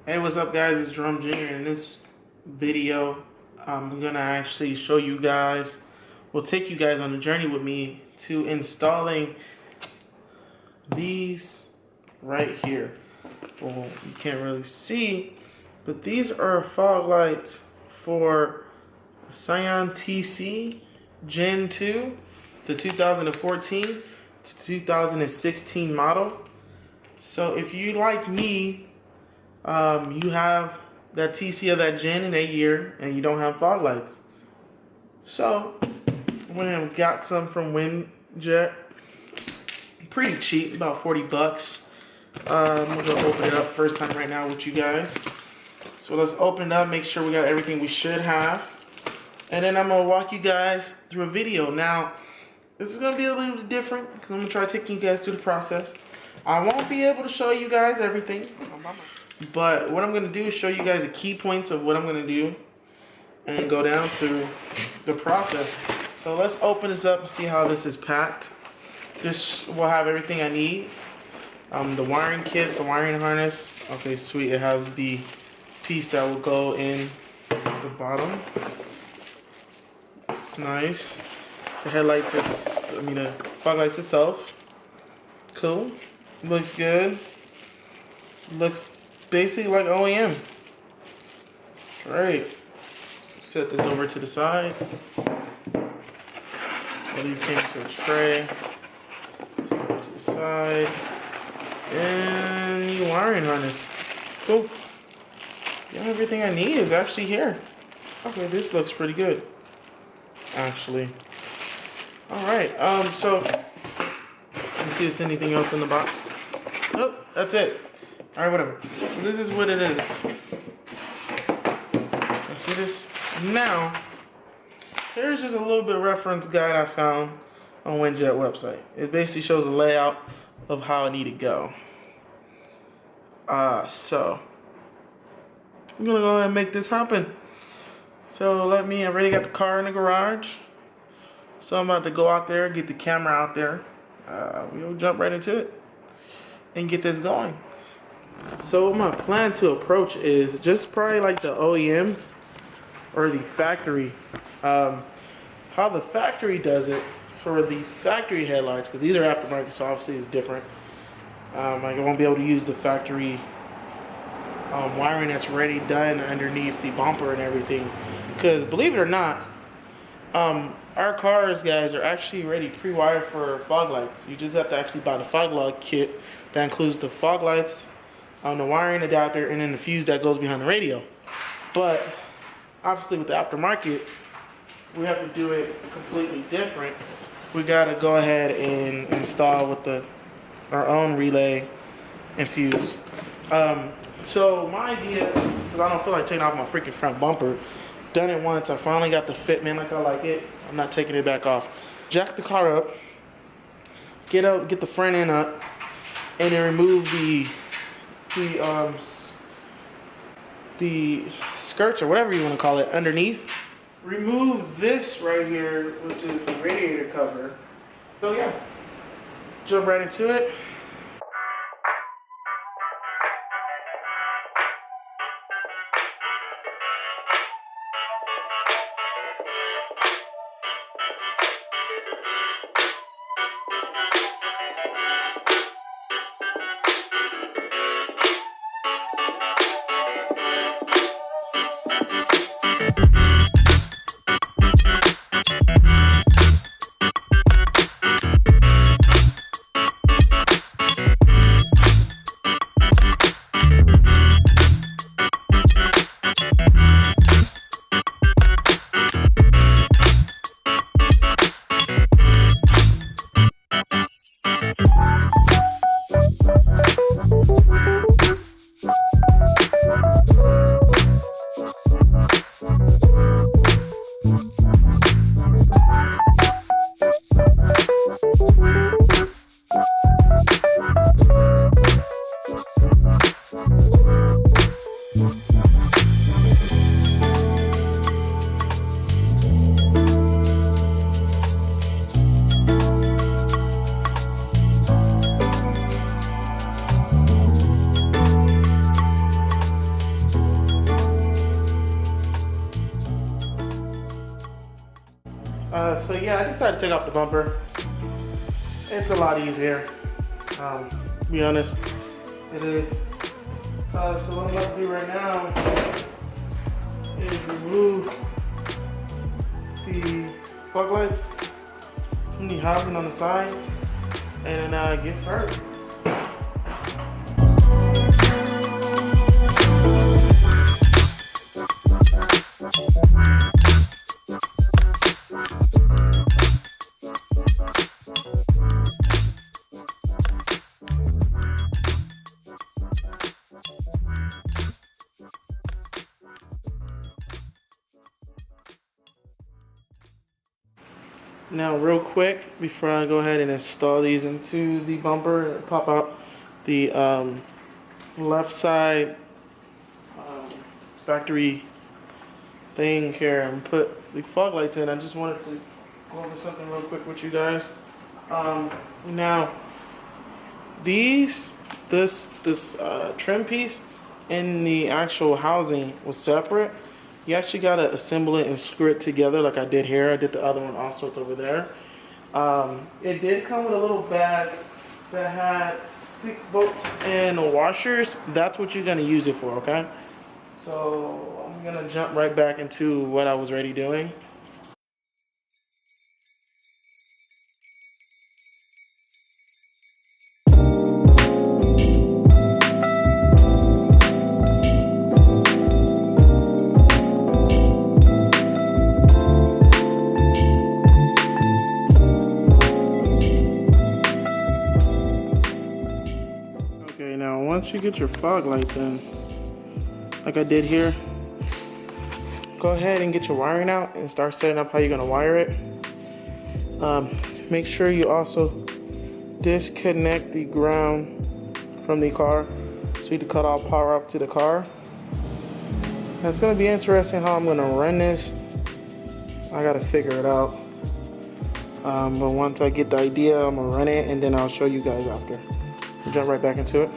Hey, what's up guys, it's Drum Jr. In this video, I'm gonna actually show you guys, take you guys on a journey with me to installing these right here. Well, you can't really see, but these are fog lights for Scion TC Gen 2, the 2014 to 2016 model. So if you like me, you have that TC of that gen in that year and you don't have fog lights. So I went and got some from Winjet. Pretty cheap, about 40 bucks. I'm gonna go open it up first time right now with you guys. So let's open it up, make sure we got everything we should have. And then I'm gonna walk you guys through a video. Now, this is gonna be a little bit different because I'm gonna try taking you guys through the process. I won't be able to show you guys everything, but what I'm going to do is show you guys the key points of what I'm going to do and go down through the process. So let's open this up and see how this is packed. This will have everything I need. The wiring kits, the wiring harness. Okay, sweet. It has the piece that will go in the bottom. It's nice. The headlights the fog lights itself. Cool. Looks good. Looks basically like OEM. Great. Set this over to the side. All these came to a tray. Set over to the side. And the wiring harness. Cool. Yeah, everything I need is actually here. Okay, this looks pretty good. Actually. Alright, so let's see if there's anything else in the box. Nope, that's it. Alright, whatever. So this is what it is. See this? Now, here's just a little bit of reference guide I found on Winjet website. It basically shows the layout of how I need to go. So I'm gonna go ahead and make this happen. So I already got the car in the garage. So I'm about to go out there, get the camera out there. We'll jump right into it and get this going. So my plan to approach is just probably like the OEM or the factory. How the factory does it for the factory headlights, because these are aftermarket, so obviously it's different. I won't be able to use the factory wiring that's already done underneath the bumper and everything, because believe it or not, our cars, guys, are actually already pre-wired for fog lights. You just have to actually buy the fog light kit that includes the fog lights, the wiring adapter, and then the fuse that goes behind the radio. But obviously with the aftermarket, we have to do it completely different. We gotta go ahead and install with our own relay and fuse. So my idea, because I don't feel like taking off my freaking front bumper, done it once, I finally got the fitment like I like it. I'm not taking it back off. Jack the car up, get the front end up, and then remove the skirts or whatever you want to call it underneath. Remove this right here, which is the radiator cover. So yeah, jump right into it. So yeah, I decided to take off the bumper. It's a lot easier, to be honest. It is. So what I'm about to do right now is remove the fog lights from the housing on the side and get started. Now real quick, before I go ahead and install these into the bumper, pop out the left side factory thing here and put the fog lights in. I just wanted to go over something real quick with you guys. Now this trim piece in the actual housing was separate. You actually gotta assemble it and screw it together like I did here. I did the other one also, it's over there. It did come with a little bag that had 6 bolts and washers. That's what you're gonna use it for, okay? So I'm gonna jump right back into what I was already doing. Once you get your fog lights in, like I did here, go ahead and get your wiring out and start setting up how you're gonna wire it. Make sure you also disconnect the ground from the car so you can cut off power up to the car. Now it's gonna be interesting how I'm gonna run this. I gotta figure it out. But once I get the idea, I'm gonna run it and then I'll show you guys after. Jump right back into it.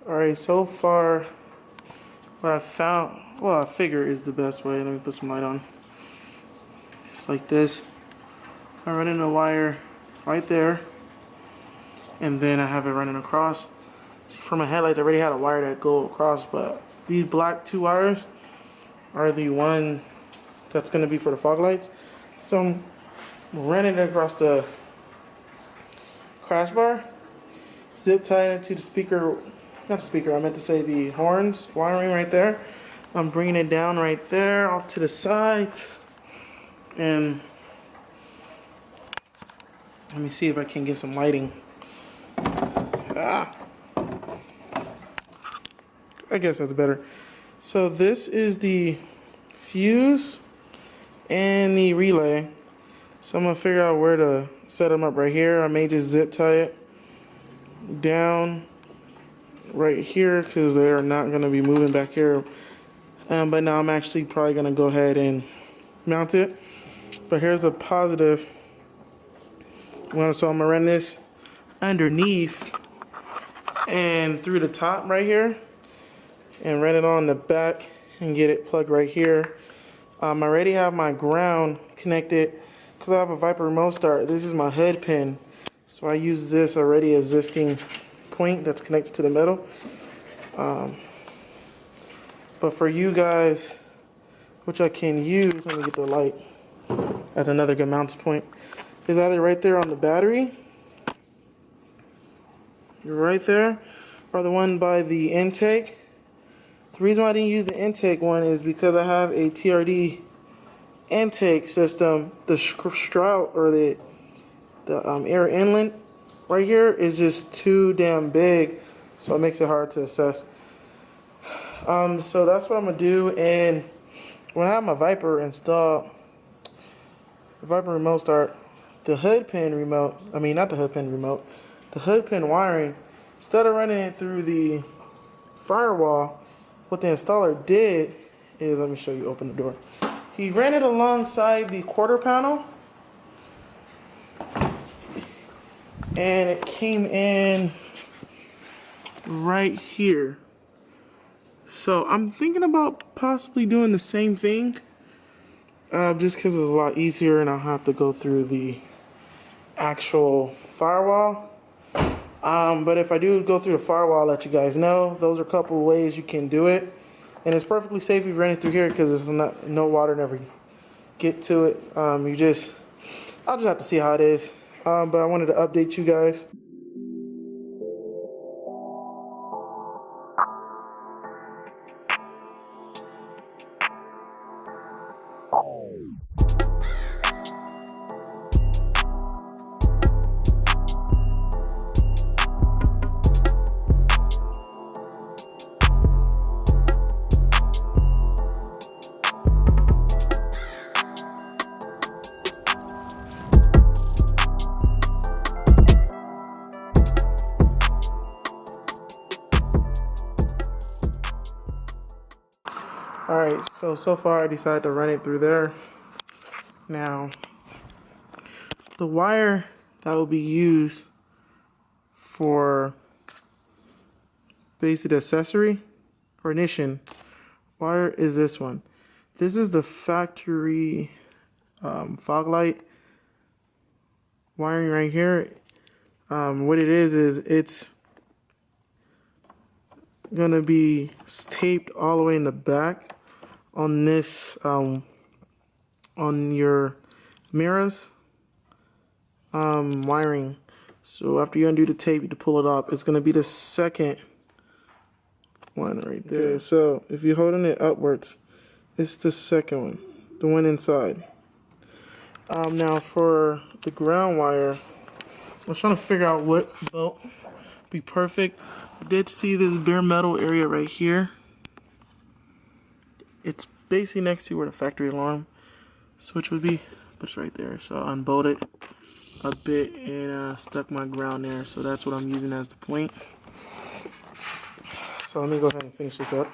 Alright, so far what I found, well, I figure is the best way. Let me put some light on. Just like this. I run in a wire right there, and then I have it running across. See, for my headlights, I already had a wire that go across, but these black 2 wires are the one that's going to be for the fog lights. So I'm running it across the crash bar, zip tying it to the speaker. Not speaker, I meant to say the horns wiring right there. I'm bringing it down right there off to the side. And let me see if I can get some lighting. I guess that's better. So this is the fuse and the relay. So I'm gonna figure out where to set them up right here. I may just zip tie it down right here because they're not going to be moving back here, but now I'm actually probably going to go ahead and mount it. But here's a positive. Well, so I'm gonna run this underneath and through the top right here, and run it on the back and get it plugged right here. I already have my ground connected because I have a Viper remote start. This is my hood pin, so I use this already existing point that's connected to the metal. But for you guys, which I can use, let me get the light. That's another good mounting point. Is either right there on the battery, right there, or the one by the intake. The reason why I didn't use the intake one is because I have a TRD intake system. The strout, or the air inlet right here, is just too damn big, so it makes it hard to assess. So that's what I'm gonna do. And when I have my Viper installed, the Viper remote start, the hood pin remote, I mean not the hood pin remote, the hood pin wiring, instead of running it through the firewall, what the installer did is, let me show you, open the door. He ran it alongside the quarter panel, and it came in right here. So I'm thinking about possibly doing the same thing, just because it's a lot easier and I'll have to go through the actual firewall. But if I do go through the firewall, I'll let you guys know. Those are a couple of ways you can do it, and it's perfectly safe if you run it through here because it's not, no water never get to it. I'll just have to see how it is. But I wanted to update you guys. Alright, so far I decided to run it through there. Now, the wire that will be used for basic accessory or ignition wire is this one. This is the factory fog light wiring right here. What it is it's gonna be taped all the way in the back on this on your mirrors wiring. So after you undo the tape, you pull it up. It's gonna be the second one right there. Okay. So if you're holding it upwards, it's the second one, the one inside. Now for the ground wire, I was trying to figure out what belt would be perfect. I did see this bare metal area right here. It's basically next to where the factory alarm switch would be, but it's right there. So I unbolted a bit and stuck my ground there. So that's what I'm using as the point. So let me go ahead and finish this up.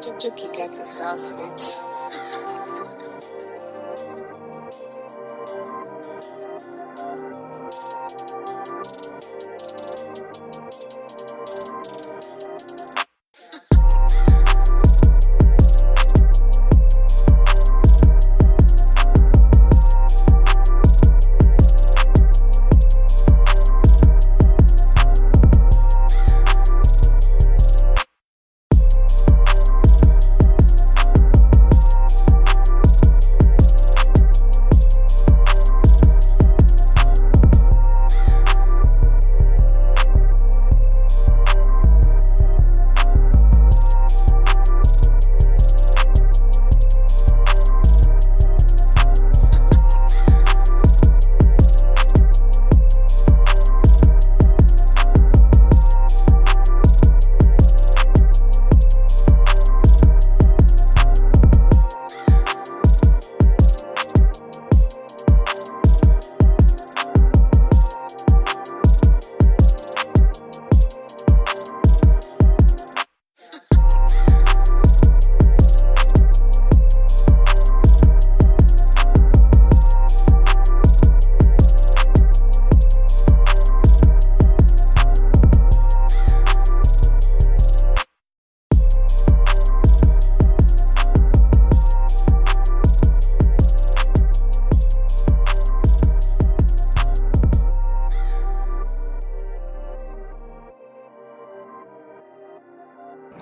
Chucky got the sauce, bitch.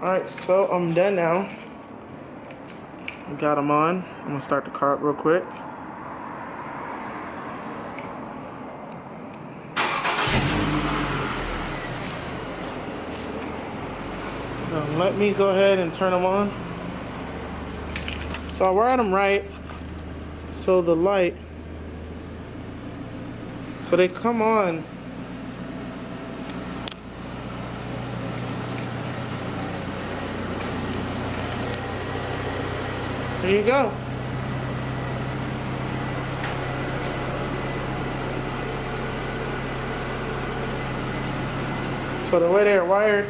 Alright, so I'm done now. Got them on. I'm gonna start the car up real quick. Now let me go ahead and turn them on. So I wired them right. So the light, so they come on. There you go. So the way they're wired,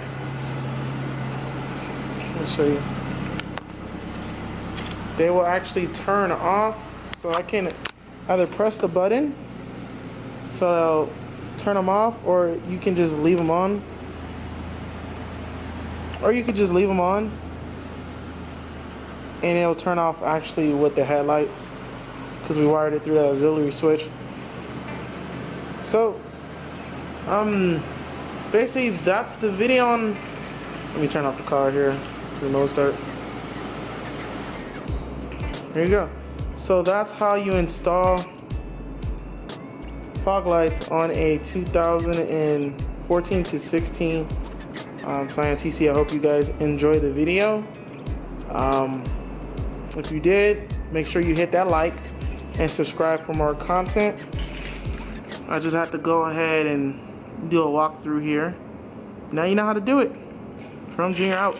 I'll show you. They will actually turn off. So I can either press the button so they'll turn them off, or you can just leave them on. Or you could just leave them on and it'll turn off actually with the headlights, because we wired it through the auxiliary switch. So basically that's the video on. Let me turn off the car here, remote start. There you go. So that's how you install fog lights on a 2014 to 16 Scion TC. I hope you guys enjoy the video. If you did, make sure you hit that like and subscribe for more content. I just have to go ahead and do a walkthrough here. Now you know how to do it. Drum Jr. out.